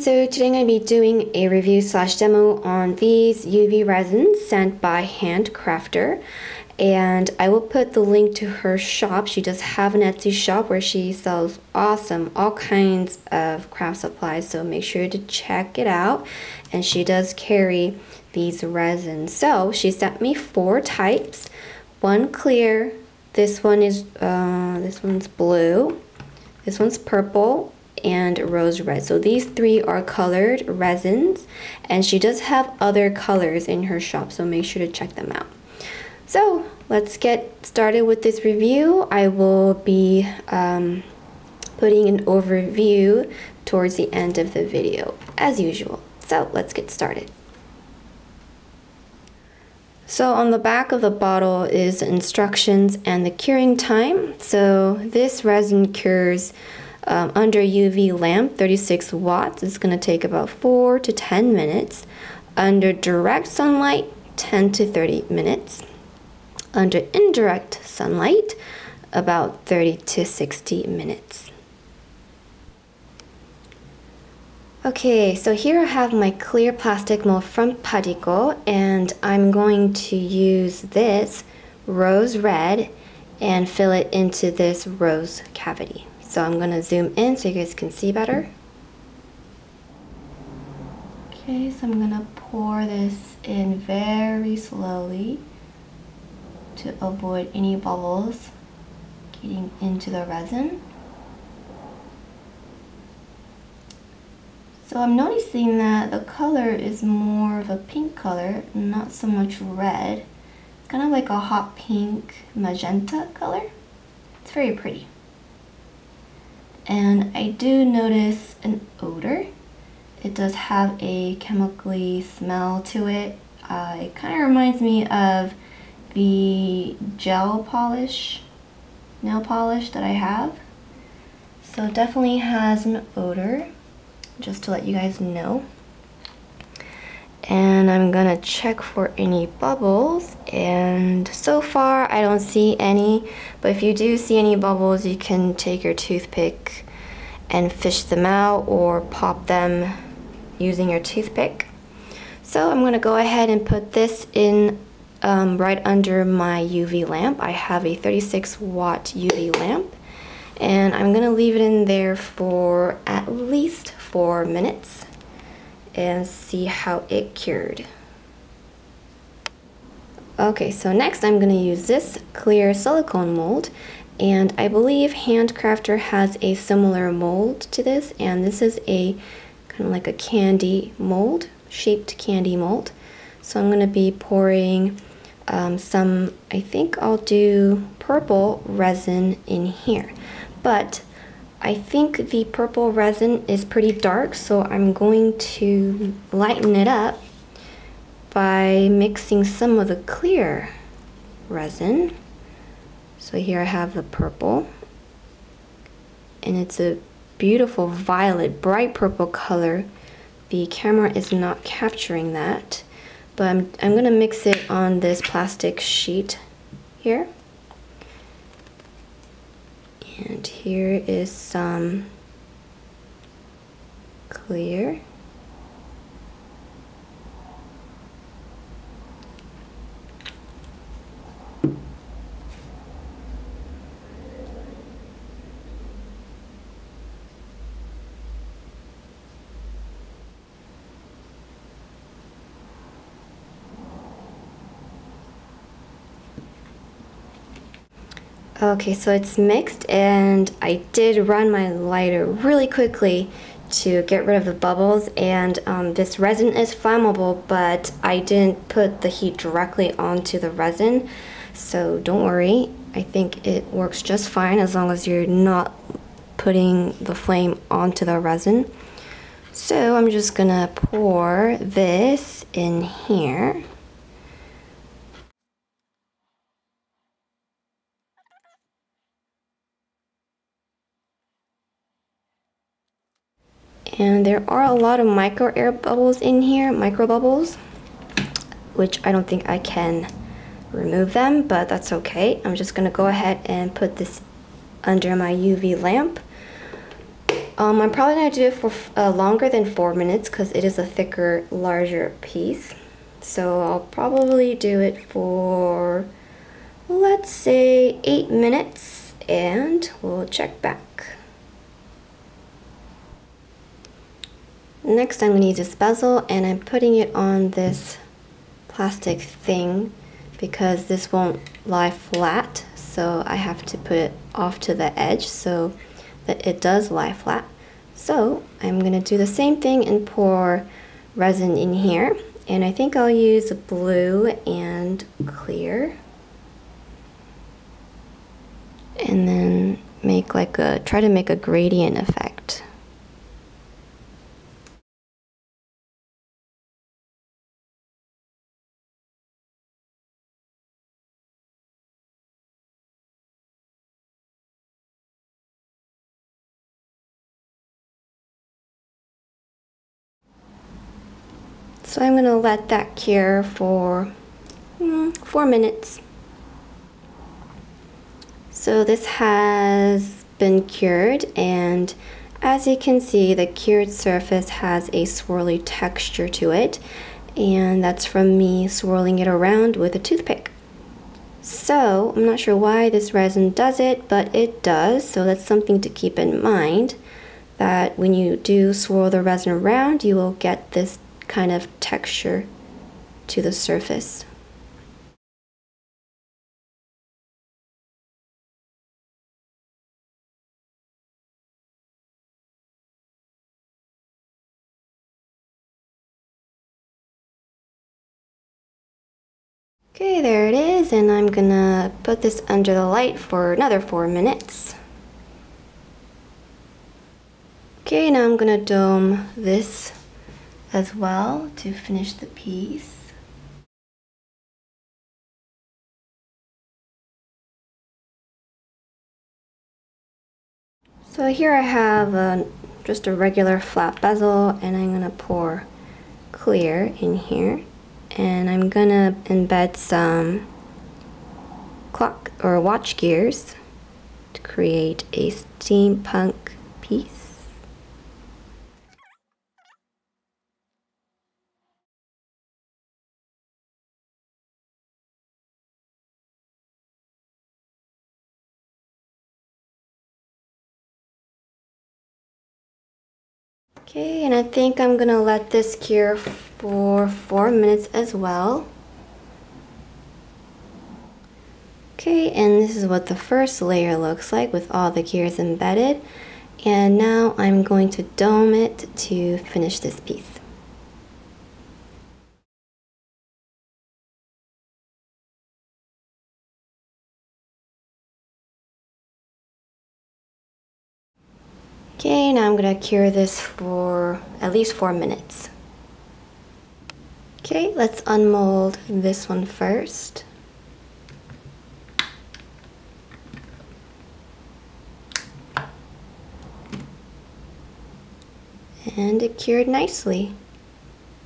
so today I'm going to be doing a review slash demo on these UV resins sent by Handcrafter, and I will put the link to her shop. She does have an Etsy shop where she sells awesome all kinds of craft supplies, so make sure to check it out. And she does carry these resins. So she sent me 4 types. One clear, this one's blue, this one's purple, and rose red. So these 3 are colored resins, and she does have other colors in her shop, so make sure to check them out. So let's get started with this review. I will be putting an overview towards the end of the video as usual. So let's get started. So on the back of the bottle is the instructions and the curing time. So this resin cures under UV lamp, 36 watts. It's going to take about 4 to 10 minutes. Under direct sunlight, 10 to 30 minutes. Under indirect sunlight, about 30 to 60 minutes. Okay, so here I have my clear plastic mold from Padico, and I'm going to use this rose red and fill it into this rose cavity. So I'm going to zoom in so you guys can see better. Okay, so I'm going to pour this in very slowly to avoid any bubbles getting into the resin. So I'm noticing that the color is more of a pink color, not so much red. It's kind of like a hot pink magenta color. It's very pretty. And I do notice an odor. It does have a chemically smell to it. It kind of reminds me of the gel polish, nail polish that I have. So it definitely has an odor, just to let you guys know. And I'm gonna check for any bubbles, and so far I don't see any, but if you do see any bubbles, you can take your toothpick and fish them out or pop them using your toothpick. So I'm gonna go ahead and put this in right under my UV lamp. I have a 36 watt UV lamp, and I'm gonna leave it in there for at least 4 minutes and see how it cured. Okay, so next I'm going to use this clear silicone mold, and I believe Handcrafter has a similar mold to this, and this is a kind of like a candy mold, shaped candy mold. So I'm going to be pouring some, I think I'll do purple resin in here, but I think the purple resin is pretty dark, so I'm going to lighten it up by mixing some of the clear resin. So here I have the purple, and it's a beautiful violet, bright purple color. The camera is not capturing that, but I'm going to mix it on this plastic sheet here. And here is some clear. Okay, so it's mixed, and I did run my lighter really quickly to get rid of the bubbles, and this resin is flammable, but I didn't put the heat directly onto the resin, so don't worry. I think it works just fine as long as you're not putting the flame onto the resin. So I'm just gonna pour this in here. And there are a lot of micro air bubbles in here, micro bubbles, which I don't think I can remove them, but that's okay. I'm just gonna go ahead and put this under my UV lamp. I'm probably going to do it for longer than 4 minutes because it is a thicker, larger piece. So I'll probably do it for, let's say, 8 minutes, and we'll check back. Next, I'm going to use this bezel, and I'm putting it on this plastic thing because this won't lie flat, so I have to put it off to the edge so that it does lie flat. So I'm going to do the same thing and pour resin in here, and I think I'll use blue and clear, and then make like try to make a gradient effect. So I'm going to let that cure for 4 minutes. So this has been cured, and as you can see, the cured surface has a swirly texture to it, and that's from me swirling it around with a toothpick. So I'm not sure why this resin does it, but it does, so that's something to keep in mind, that when you do swirl the resin around, you will get this kind of texture to the surface. Okay, there it is, and I'm gonna put this under the light for another 4 minutes. Okay, now I'm gonna dome this as well to finish the piece. So here I have just a regular flat bezel, and I'm gonna pour clear in here, and I'm gonna embed some clock or watch gears to create a steampunk piece. Okay, and I think I'm gonna let this cure for 4 minutes as well. Okay, and this is what the first layer looks like with all the gears embedded. And now I'm going to dome it to finish this piece. Okay, now I'm gonna cure this for at least 4 minutes. Okay, let's unmold this one first. And it cured nicely.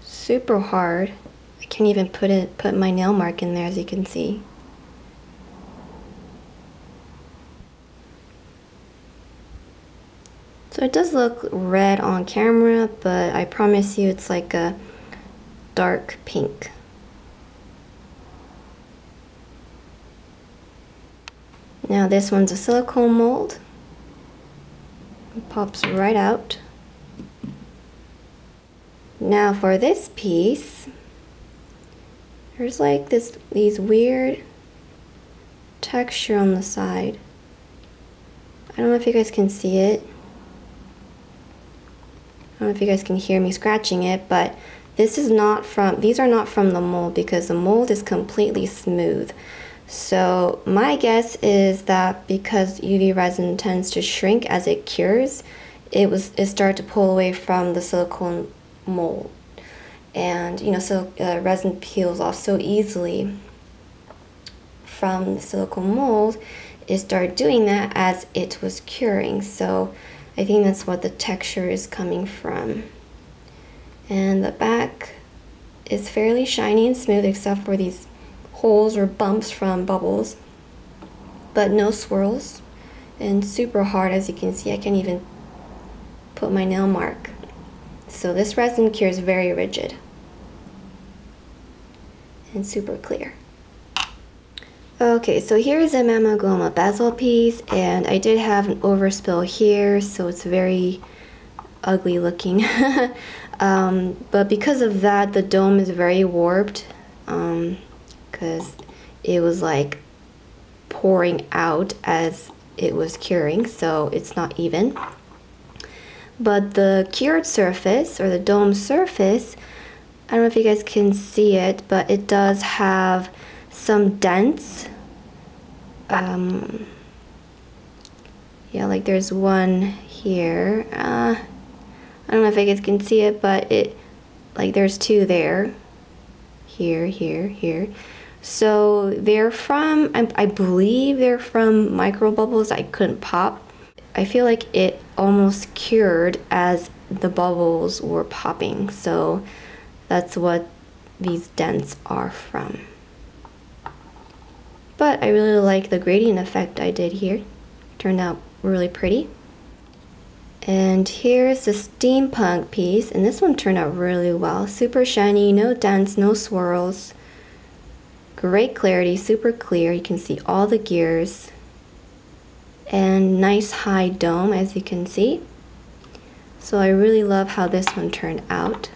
Super hard. I can't even put my nail mark in there, as you can see. So it does look red on camera, but I promise you it's like a dark pink. Now this one's a silicone mold. It pops right out. Now for this piece, there's like these weird texture on the side. I don't know if you guys can see it. I don't know if you guys can hear me scratching it, but these are not from the mold because the mold is completely smooth. So my guess is that because UV resin tends to shrink as it cures, it started to pull away from the silicone mold, and resin peels off so easily from the silicone mold. It started doing that as it was curing, so I think that's what the texture is coming from. And the back is fairly shiny and smooth except for these holes or bumps from bubbles, but no swirls, and super hard. As you can see, I can't even put my nail mark. So this resin cure is very rigid and super clear. Okay, so here is a Mamagoma bezel piece, and I did have an overspill here, so it's very ugly looking. But because of that, the dome is very warped, because it was like pouring out as it was curing, so it's not even. But the cured surface, or the dome surface, I don't know if you guys can see it, but it does have some dents. Yeah, like there's one here. I don't know if you guys can see it, but like there's two there. Here, here, here. So they're from, I believe they're from micro bubbles I couldn't pop. I feel like it almost cured as the bubbles were popping. So that's what these dents are from. But I really like the gradient effect I did here. Turned out really pretty. And here's the steampunk piece, and this one turned out really well. Super shiny, no dents, no swirls. Great clarity, super clear. You can see all the gears. And nice high dome, as you can see. So I really love how this one turned out.